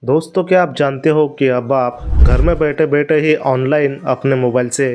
दोस्तों, क्या आप जानते हो कि अब आप घर में बैठे बैठे ही ऑनलाइन अपने मोबाइल से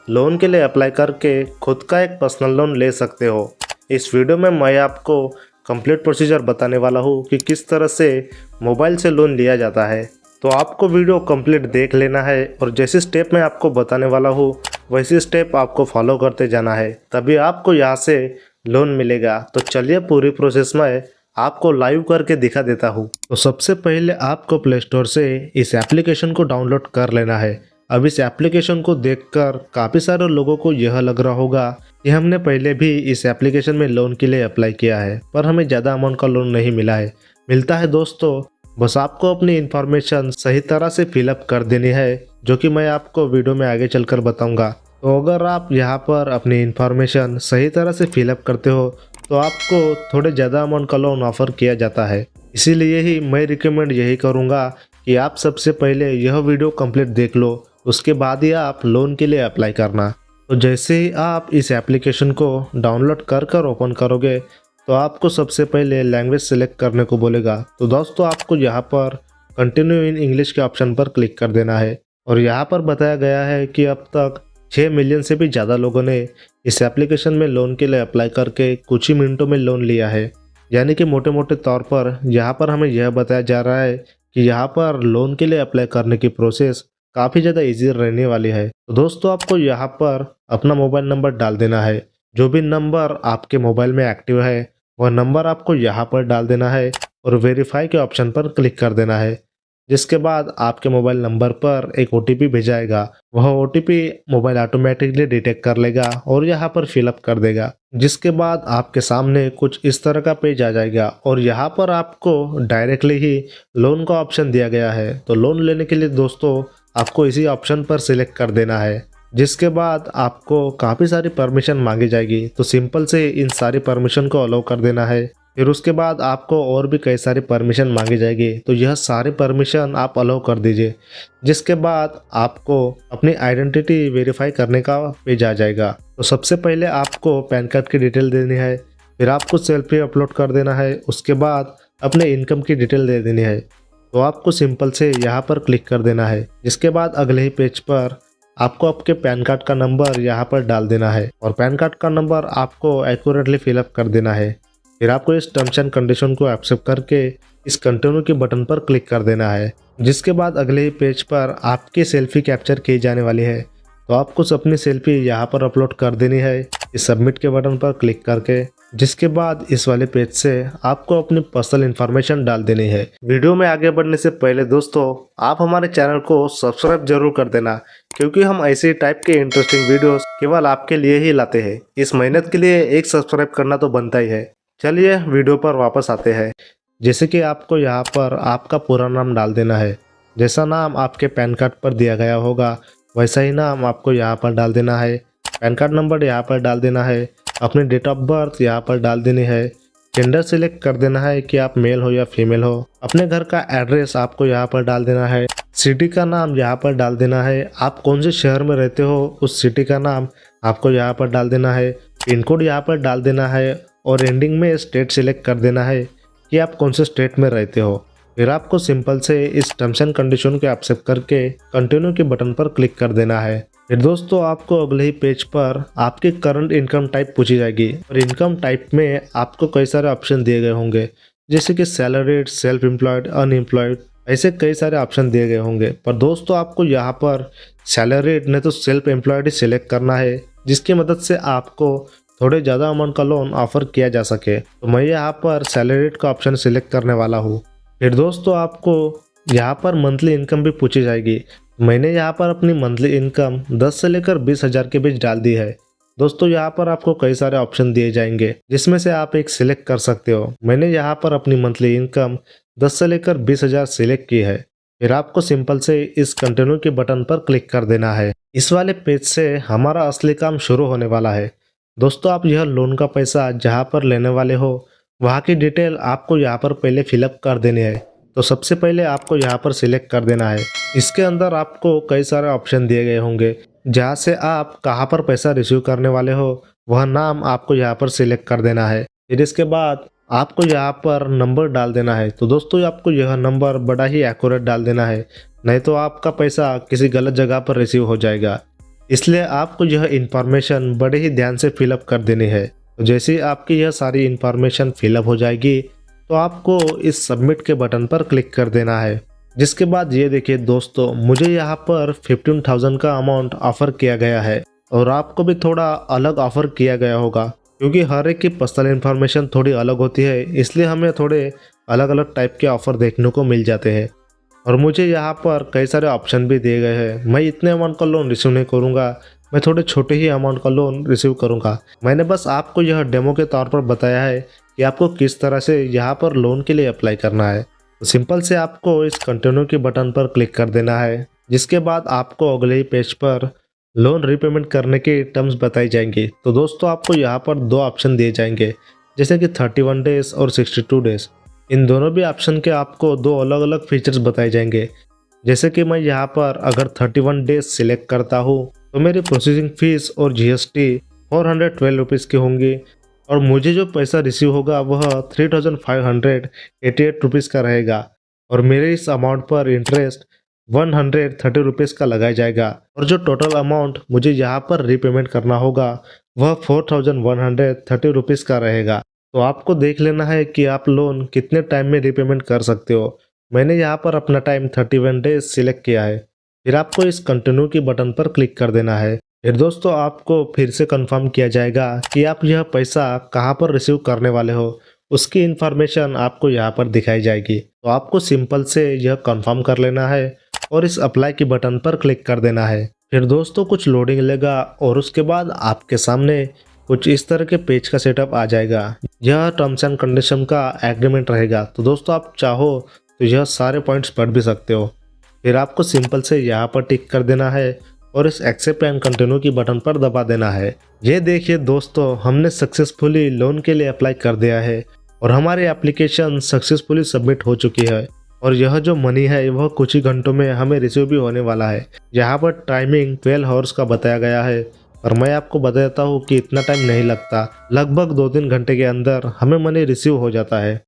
लोन के लिए अप्लाई करके खुद का एक पर्सनल लोन ले सकते हो। इस वीडियो में मैं आपको कंप्लीट प्रोसीजर बताने वाला हूँ कि किस तरह से मोबाइल से लोन लिया जाता है। तो आपको वीडियो कंप्लीट देख लेना है और जैसे स्टेप मैं आपको बताने वाला हूँ वैसे स्टेप आपको फॉलो करते जाना है, तभी आपको यहाँ से लोन मिलेगा। तो चलिए पूरी प्रोसेस में आपको लाइव करके दिखा देता हूँ। तो सबसे पहले आपको प्ले स्टोर से इस एप्लीकेशन को डाउनलोड कर लेना है। अब इस एप्लीकेशन को देखकर काफ़ी सारे लोगों को यह लग रहा होगा कि हमने पहले भी इस एप्लीकेशन में लोन के लिए अप्लाई किया है पर हमें ज़्यादा अमाउंट का लोन नहीं मिला है। मिलता है दोस्तों, बस आपको अपनी इन्फॉर्मेशन सही तरह से फिलअप कर देनी है, जो कि मैं आपको वीडियो में आगे चलकर बताऊंगा। तो अगर आप यहाँ पर अपनी इन्फॉर्मेशन सही तरह से फिलअप करते हो तो आपको थोड़े ज़्यादा अमाउंट का लोन ऑफर किया जाता है। इसीलिए ही मैं रिकमेंड यही करूँगा कि आप सबसे पहले यह वीडियो कंप्लीट देख लो, उसके बाद ही आप लोन के लिए अप्लाई करना। तो जैसे ही आप इस एप्लीकेशन को डाउनलोड कर ओपन करोगे तो आपको सबसे पहले लैंग्वेज सेलेक्ट करने को बोलेगा। तो दोस्तों, आपको यहाँ पर कंटिन्यू इन इंग्लिश के ऑप्शन पर क्लिक कर देना है। और यहाँ पर बताया गया है कि अब तक 6 मिलियन से भी ज़्यादा लोगों ने इस एप्लीकेशन में लोन के लिए अप्लाई करके कुछ ही मिनटों में लोन लिया है। यानी कि मोटे मोटे तौर पर यहाँ पर हमें यह बताया जा रहा है कि यहाँ पर लोन के लिए अप्लाई करने की प्रोसेस काफ़ी ज़्यादा इजी रहने वाली है। तो दोस्तों, आपको यहाँ पर अपना मोबाइल नंबर डाल देना है। जो भी नंबर आपके मोबाइल में एक्टिव है वह नंबर आपको यहाँ पर डाल देना है और वेरीफाई के ऑप्शन पर क्लिक कर देना है। जिसके बाद आपके मोबाइल नंबर पर एक OTP भेजाएगा। वह OTP मोबाइल ऑटोमेटिकली डिटेक्ट कर लेगा और यहाँ पर फिलअप कर देगा। जिसके बाद आपके सामने कुछ इस तरह का पेज आ जाएगा और यहाँ पर आपको डायरेक्टली ही लोन का ऑप्शन दिया गया है। तो लोन लेने के लिए दोस्तों आपको इसी ऑप्शन पर सिलेक्ट कर देना है। जिसके बाद आपको काफ़ी सारी परमिशन मांगी जाएगी, तो सिंपल से इन सारी परमिशन को अलाउ कर देना है। फिर उसके बाद आपको और भी कई सारी परमिशन मांगी जाएगी, तो यह सारी परमिशन आप अलाउ कर दीजिए। जिसके बाद आपको अपनी आइडेंटिटी वेरीफाई करने का पेज आ जाएगा। तो सबसे पहले आपको पैन कार्ड की डिटेल देनी है, फिर आपको सेल्फी अपलोड कर देना है, उसके बाद अपने इनकम की डिटेल दे देनी है। तो आपको सिंपल से यहाँ पर क्लिक कर देना है। जिसके बाद अगले ही पेज पर आपको आपके पैन कार्ड का नंबर यहाँ पर डाल देना है और पैन कार्ड का नंबर आपको एक्यूरेटली फिलअप कर देना है। फिर आपको इस टर्म्स एंड कंडीशन को एक्सेप्ट करके इस कंटिन्यू के बटन पर क्लिक कर देना है। जिसके बाद अगले ही पेज पर आपकी सेल्फी कैप्चर की जाने वाली है, तो आपको अपनी सेल्फी यहाँ पर अपलोड कर देनी है इस सबमिट के बटन पर क्लिक करके। जिसके बाद इस वाले पेज से आपको अपनी पर्सनल इन्फॉर्मेशन डाल देनी है। वीडियो में आगे बढ़ने से पहले दोस्तों, आप हमारे चैनल को सब्सक्राइब जरूर कर देना, क्योंकि हम ऐसे टाइप के इंटरेस्टिंग वीडियोस केवल आपके लिए ही लाते हैं। इस मेहनत के लिए एक सब्सक्राइब करना तो बनता ही है। चलिए वीडियो पर वापस आते हैं। जैसे कि आपको यहाँ पर आपका पूरा नाम डाल देना है। जैसा नाम आपके पैन कार्ड पर दिया गया होगा वैसा ही नाम आपको यहाँ पर डाल देना है। पैन कार्ड नंबर यहाँ पर डाल देना है। अपनी डेट ऑफ बर्थ यहाँ पर डाल देनी है। जेंडर सिलेक्ट कर देना है कि आप मेल हो या फीमेल हो। अपने घर का एड्रेस आपको यहाँ पर डाल देना है। सिटी का नाम यहाँ पर डाल देना है। आप कौन से शहर में रहते हो उस सिटी का नाम आपको यहाँ पर डाल देना है। पिन कोड यहाँ पर डाल देना है और एंडिंग में स्टेट सिलेक्ट कर देना है कि आप कौन से स्टेट में रहते हो। फिर आपको सिंपल से इस टर्म्स एंड कंडीशन को एक्सेप्ट करके कंटिन्यू के बटन पर क्लिक कर देना है। फिर दोस्तों, आपको अगले ही पेज पर आपकी करंट इनकम टाइप पूछी जाएगी और इनकम टाइप में आपको कई सारे ऑप्शन दिए गए होंगे, जैसे कि सैलरीड, सेल्फ एम्प्लॉयड, अनएम्प्लॉयड, ऐसे कई सारे ऑप्शन दिए गए होंगे। पर दोस्तों, आपको यहाँ पर सैलरीड नहीं तो सेल्फ एम्प्लॉयड ही सिलेक्ट करना है, जिसकी मदद से आपको थोड़े ज़्यादा अमाउंट का लोन ऑफर किया जा सके। तो मैं यहाँ पर सैलरीड का ऑप्शन सिलेक्ट करने वाला हूँ। फिर दोस्तों, आपको यहाँ पर मंथली इनकम भी पूछी जाएगी। मैंने यहाँ पर अपनी मंथली इनकम 10 से लेकर 20,000 के बीच डाल दी है। दोस्तों, यहाँ पर आपको कई सारे ऑप्शन दिए जाएंगे जिसमें से आप एक सिलेक्ट कर सकते हो। मैंने यहाँ पर अपनी मंथली इनकम 10 से लेकर 20,000 सिलेक्ट की है। फिर आपको सिंपल से इस कंटिन्यू के बटन पर क्लिक कर देना है। इस वाले पेज से हमारा असली काम शुरू होने वाला है। दोस्तों, आप यह लोन का पैसा जहाँ पर लेने वाले हो वहाँ की डिटेल आपको यहाँ पर पहले फिलअप कर देनी है। तो सबसे पहले आपको यहाँ पर सिलेक्ट कर देना है। इसके अंदर आपको कई सारे ऑप्शन दिए गए होंगे, जहाँ से आप कहाँ पर पैसा रिसीव करने वाले हो वह नाम आपको यहाँ पर सिलेक्ट कर देना है। फिर इसके बाद आपको यहाँ पर नंबर डाल देना है। तो दोस्तों आपको यह नंबर बड़ा ही एक्यूरेट डाल देना है, नहीं तो आपका पैसा किसी गलत जगह पर रिसीव हो जाएगा। इसलिए आपको यह इन्फॉर्मेशन बड़े ही ध्यान से फिलअप कर देनी है। तो जैसे ही आपकी यह सारी इन्फॉर्मेशन फिलअप हो जाएगी तो आपको इस सबमिट के बटन पर क्लिक कर देना है। जिसके बाद ये देखिए दोस्तों, मुझे यहाँ पर 15,000 का अमाउंट ऑफर किया गया है और आपको भी थोड़ा अलग ऑफर किया गया होगा, क्योंकि हर एक की पर्सनल इन्फॉर्मेशन थोड़ी अलग होती है, इसलिए हमें थोड़े अलग अलग टाइप के ऑफर देखने को मिल जाते हैं। और मुझे यहाँ पर कई सारे ऑप्शन भी दिए गए हैं। मैं इतने अमाउंट का लोन रिसीव नहीं करूँगा, मैं थोड़े छोटे ही अमाउंट का लोन रिसीव करूँगा। मैंने बस आपको यह डेमो के तौर पर बताया है कि आपको किस तरह से यहाँ पर लोन के लिए अप्लाई करना है। तो सिंपल से आपको इस कंटिन्यू के बटन पर क्लिक कर देना है। जिसके बाद आपको अगले ही पेज पर लोन रीपेमेंट करने की टर्म्स बताई जाएंगी। तो दोस्तों आपको यहाँ पर दो ऑप्शन दिए जाएंगे, जैसे कि 31 डेज और 62 डेज। इन दोनों भी ऑप्शन के आपको दो अलग अलग फीचर्स बताए जाएंगे। जैसे कि मैं यहाँ पर अगर 31 डेज सिलेक्ट करता हूँ तो मेरी प्रोसेसिंग फीस और जीएसटी 412 रुपीज़ की होंगी और मुझे जो पैसा रिसीव होगा वह 3,588 रुपीज़ का रहेगा और मेरे इस अमाउंट पर इंटरेस्ट 130 रुपीज़ का लगाया जाएगा और जो टोटल अमाउंट मुझे यहाँ पर रीपेमेंट करना होगा वह 4,130 रुपीज़ का रहेगा। तो आपको देख लेना है कि आप लोन कितने टाइम में रीपेमेंट कर सकते हो। मैंने यहाँ पर अपना टाइम 31 डेज सिलेक्ट किया है। फिर आपको इस कंटिन्यू की बटन पर क्लिक कर देना है। फिर दोस्तों आपको फिर से कंफर्म किया जाएगा कि आप यह पैसा कहाँ पर रिसीव करने वाले हो, उसकी इन्फॉर्मेशन आपको यहाँ पर दिखाई जाएगी। तो आपको सिंपल से यह कंफर्म कर लेना है और इस अप्लाई की बटन पर क्लिक कर देना है। फिर दोस्तों कुछ लोडिंग लेगा और उसके बाद आपके सामने कुछ इस तरह के पेज का सेटअप आ जाएगा। यह टर्म्स एंड कंडीशन का एग्रीमेंट रहेगा। तो दोस्तों आप चाहो तो यह सारे पॉइंट्स पढ़ भी सकते हो। फिर आपको सिंपल से यहाँ पर टिक कर देना है और इस एक्सेप्ट एंड कंटिन्यू की बटन पर दबा देना है। ये देखिए दोस्तों, हमने सक्सेसफुली लोन के लिए अप्लाई कर दिया है और हमारी एप्लीकेशन सक्सेसफुली सबमिट हो चुकी है और यह जो मनी है वह कुछ ही घंटों में हमें रिसीव भी होने वाला है। यहाँ पर टाइमिंग 12 आवर्स का बताया गया है और मैं आपको बता देता हूँ कि इतना टाइम नहीं लगता, लगभग 2-3 घंटे के अंदर हमें मनी रिसीव हो जाता है।